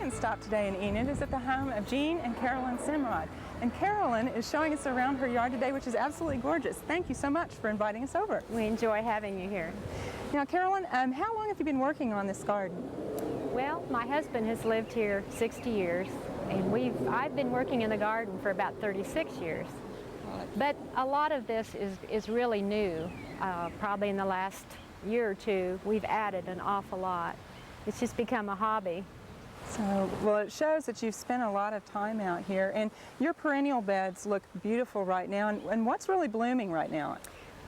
second stop today in Enid is at the home of Gene and Carolyn Semrad. And Carolyn is showing us around her yard today, which is absolutely gorgeous. Thank you so much for inviting us over. We enjoy having you here. Now, Carolyn, how long have you been working on this garden? Well, my husband has lived here 60 years, and I've been working in the garden for about 36 years. But a lot of this is really new. Probably in the last year or two, we've added an awful lot. It's just become a hobby. So, well, it shows that you've spent a lot of time out here, and your perennial beds look beautiful right now. And what's really blooming right now?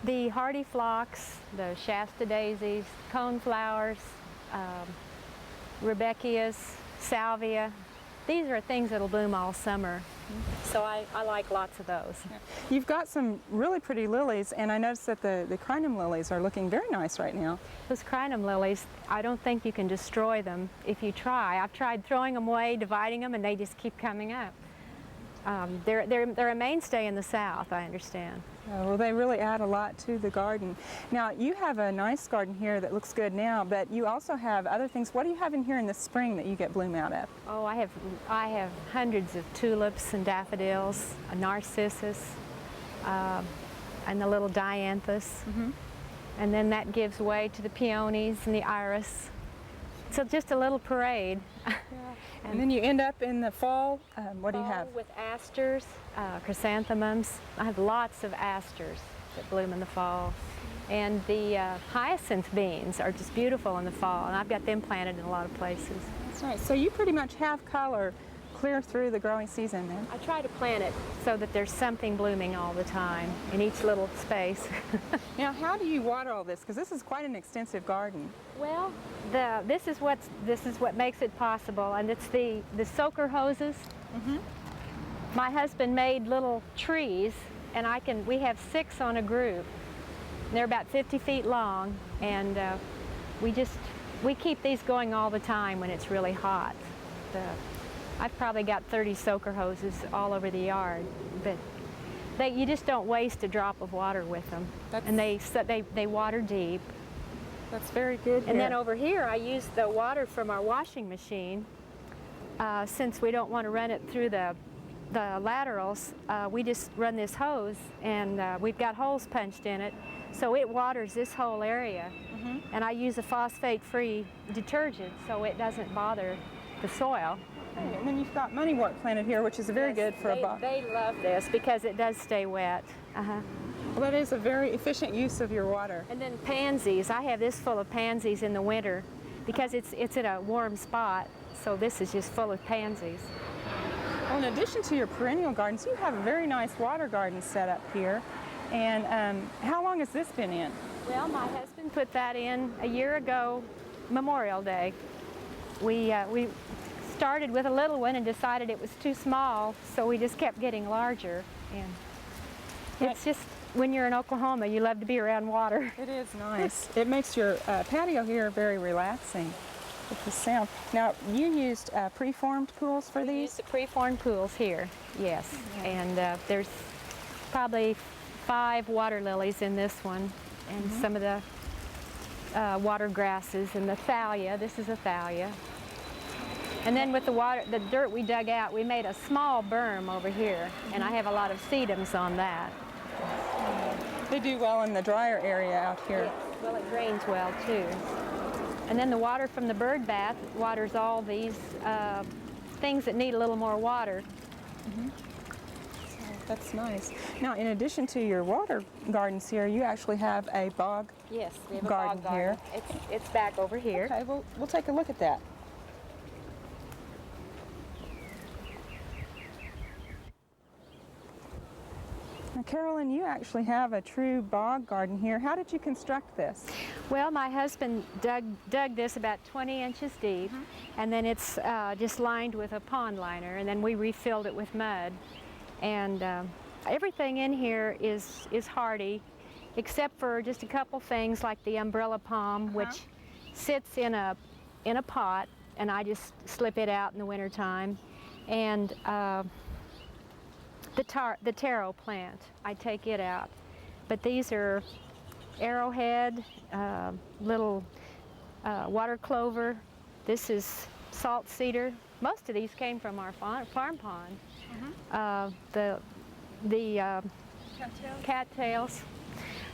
The hardy phlox, the Shasta daisies, coneflowers, Rebecchias, salvia. These are things that'll bloom all summer. So I like lots of those. You've got some really pretty lilies, and I noticed that the crinum lilies are looking very nice right now. Those crinum lilies, I don't think you can destroy them if you try. I've tried throwing them away, dividing them, and they just keep coming up. They're a mainstay in the South, I understand. Well, they really add a lot to the garden. Now, you have a nice garden here that looks good now, but you also have other things. What do you have in here in the spring that you get bloom out of? Oh, I have hundreds of tulips and daffodils, a narcissus, and the little dianthus. And then that gives way to the peonies and the iris. So just a little parade. And then you end up in the fall. What do you have? With asters, chrysanthemums. I have lots of asters that bloom in the fall. And the hyacinth beans are just beautiful in the fall, and I've got them planted in a lot of places. That's right. So you pretty much have color clear through the growing season then? I try to plant it so that there's something blooming all the time in each little space. Now, how do you water all this? Because this is quite an extensive garden. Well, this is what makes it possible, and it's the soaker hoses. My husband made little trees, and we have 6 on a group. They're about 50 feet long, and we keep these going all the time when it's really hot. I've probably got 30 soaker hoses all over the yard, but you just don't waste a drop of water with them. And they water deep. That's very good. And then over here, I use the water from our washing machine. Since we don't want to run it through the laterals, we just run this hose, and we've got holes punched in it, so it waters this whole area. And I use a phosphate-free detergent, so it doesn't bother the soil. And then you've got moneywort planted here, which is very good for a bog. They love this because it does stay wet. Well, that is a very efficient use of your water. And then pansies. I have this full of pansies in the winter because it's in a warm spot, so this is just full of pansies. Well, in addition to your perennial gardens, you have a very nice water garden set up here. And how long has this been in? Well, my husband put that in a year ago, Memorial Day. We started with a little one and decided it was too small, so we just kept getting larger. And it's just, when you're in Oklahoma, you love to be around water. It is nice. It makes your patio here very relaxing with the sound. Now, you used preformed pools for these? We used the preformed pools here, yes. And there's probably 5 water lilies in this one, and some of the water grasses and the thalia. This is a thalia. And then with the dirt we dug out, we made a small berm over here, and I have a lot of sedums on that. They do well in the drier area out here. Yes. Well, it drains well too. And then the water from the bird bath waters all these things that need a little more water. So that's nice. Now, in addition to your water gardens here, you actually have a bog garden. Yes, we have a bog garden here. It's back over here. Okay, we'll take a look at that. Now, Carolyn, you actually have a true bog garden here. How did you construct this? Well, my husband dug this about 20 inches deep, and then it's just lined with a pond liner, and then we refilled it with mud. And everything in here is hardy, except for just a couple things like the umbrella palm, which sits in a pot, and I just slip it out in the wintertime. And the taro plant, I take it out. But these are arrowhead, little water clover. This is salt cedar. Most of these came from our farm pond. The cattails.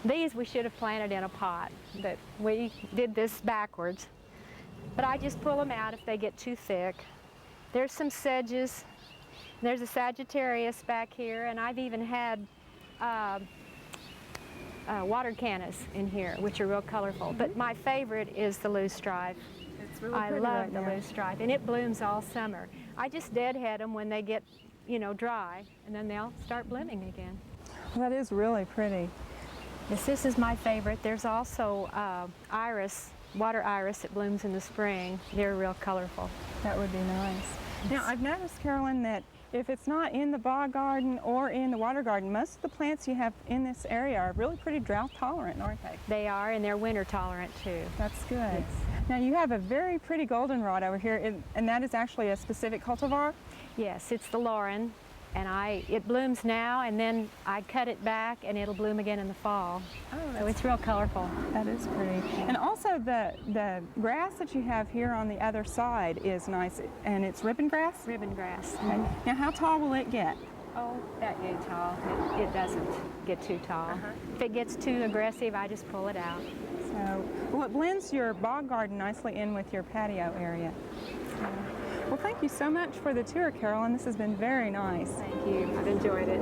These we should have planted in a pot, but we did this backwards. But I just pull them out if they get too thick. There's some sedges. There's a Sagittarius back here, and I've even had water cannas in here, which are real colorful. But my favorite is the loosestrife. It's really I pretty love right the now. loosestrife, and it blooms all summer. I just deadhead them when they get, you know, dry, and then they'll start blooming again. Well, that is really pretty. Yes, this is my favorite. There's also iris, water iris that blooms in the spring. They're real colorful. That would be nice. Now, I've noticed, Carolyn, that if it's not in the bog garden or in the water garden, most of the plants you have in this area are really pretty drought tolerant, aren't they? They are, and they're winter tolerant too. That's good. Yes. Now, you have a very pretty goldenrod over here, and that is actually a specific cultivar? Yes, it's the Lauren, and it blooms now, and then I cut it back, and it'll bloom again in the fall. Oh, So it's real colorful. that is pretty. And also the grass that you have here on the other side is nice, and it's ribbon grass? Ribbon grass. Okay. Now, how tall will it get? Oh, that gets tall. It doesn't get too tall. If it gets too aggressive, I just pull it out. So, well, it blends your bog garden nicely in with your patio area. Well, thank you so much for the tour, Carolyn. This has been very nice. Thank you. I've enjoyed it.